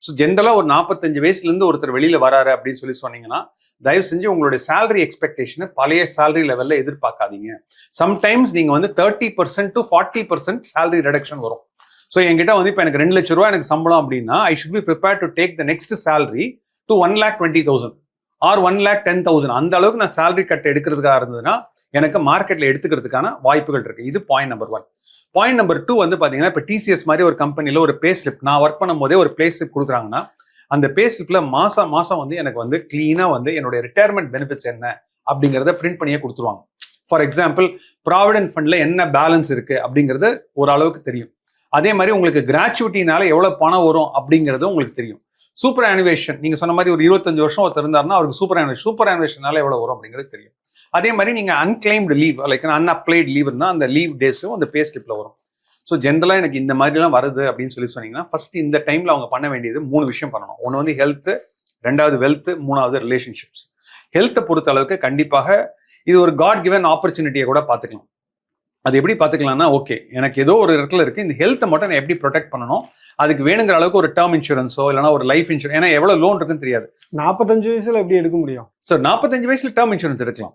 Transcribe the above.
So ஜென்ரலாக ஒரு 45 வயசுலேருந்து ஒருத்தர் வெளியில் வராரு அப்படின்னு சொன்னீங்கன்னா, தயவு செஞ்சு உங்களுடைய சேலரி எக்ஸ்பெக்டேஷனை பழைய சேலரி லெவலில் எதிர்பார்க்காதீங்க. சம்டைம்ஸ் நீங்கள் வந்து 30% to 40% சேலரி ரெடக்ஷன் வரும். ஸோ என்கிட்ட வந்து இப்போ எனக்கு 2 லட்ச ரூபா எனக்கு சம்பளம் அப்படின்னா, I should be prepare to take the next salary to 1,20,000 or 1,10,000. அந்த அளவுக்கு நான் சேலரி கட் எடுக்கிறதுக்காக இருந்ததுன்னா எனக்கு மார்க்கெட்டில் எடுத்துக்கிறதுக்கான வாய்ப்புகள் இருக்கு. இது பாயிண்ட் நம்பர் 1. பாயிண்ட் நம்பர் 2 வந்து பார்த்தீங்கன்னா, இப்போ டிசிஎஸ் மாதிரி ஒரு கம்பெனியில் ஒரு பே ஸ்லிப் நான் ஒர்க் பண்ணும் போதே ஒரு பே ஸ்லிப் கொடுக்குறாங்கன்னா, அந்த பே ஸ்லிப்பில் மாதம் வந்து எனக்கு வந்து கிளீனாக வந்து என்னுடைய ரிட்டையர்மெண்ட் பெனிஃபிட்ஸ் என்ன அப்படிங்கிறத பிரிண்ட் பண்ணியே கொடுத்துருவாங்க. ஃபார் எக்ஸாம்பிள், ப்ராவிடென்ட் ஃபண்டில் என்ன பேலன்ஸ் இருக்கு அப்படிங்கிறது ஓரளவுக்கு தெரியும். அதே மாதிரி உங்களுக்கு கிராச்சுவிட்டினால எவ்வளோ பணம் வரும் அப்படிங்கிறது உங்களுக்கு தெரியும். சூப்பர் ஆனிவேஷன் நீங்க சொன்ன மாதிரி ஒரு 25 வருஷம் ஒருத்தர் இருந்தாருன்னா அவருக்கு சூப்பர் ஆனிவேஷனால எவ்வளவு வரும் அப்படிங்கிறது தெரியும். அதே மாதிரி நீங்க அன்கிளைம்டு லீவ் லைக் அன்அப்ளைட் லீவ் இருந்தால் அந்த லீவ் டேஸும் அந்த பே ஸ்லிப்ல வரும். ஸோ ஜென்ரலாக எனக்கு இந்த மாதிரிலாம் வருது அப்படின்னு சொன்னீங்கன்னா, ஃபர்ஸ்ட் இந்த டைம்ல அவங்க பண்ண வேண்டியது 3 விஷயம் பண்ணணும். ஒன்று வந்து ஹெல்த், 2வது வெல்த், 3வது ரிலேஷன்ஷிப்ஸ். ஹெல்த்தை பொறுத்த அளவுக்கு கண்டிப்பாக இது ஒரு காட் கிவன் ஆப்பர்ச்சுனிட்டியை கூட பார்த்துக்கலாம். அது எப்படி பார்த்துக்கலாம்னா, ஓகே எனக்கு ஏதோ ஒரு இடத்துல இருக்கு, இந்த ஹெல்த்தை மட்டும் நான் எப்படி ப்ரொடெக்ட் பண்ணணும், அதுக்கு வேணுங்கிற அளவுக்கு ஒரு டேர்ம் இன்சூரன்ஸோ இல்லைனா ஒரு லைஃப் இன்சூரன்ஸ், ஏன்னா எவ்வளவு லோன் இருக்குன்னு தெரியாது. 45 வயசுல எப்படி எடுக்க முடியும்? சார் 45 வயசுல டேர்ம் இன்சூரன்ஸ் எடுக்கலாம்.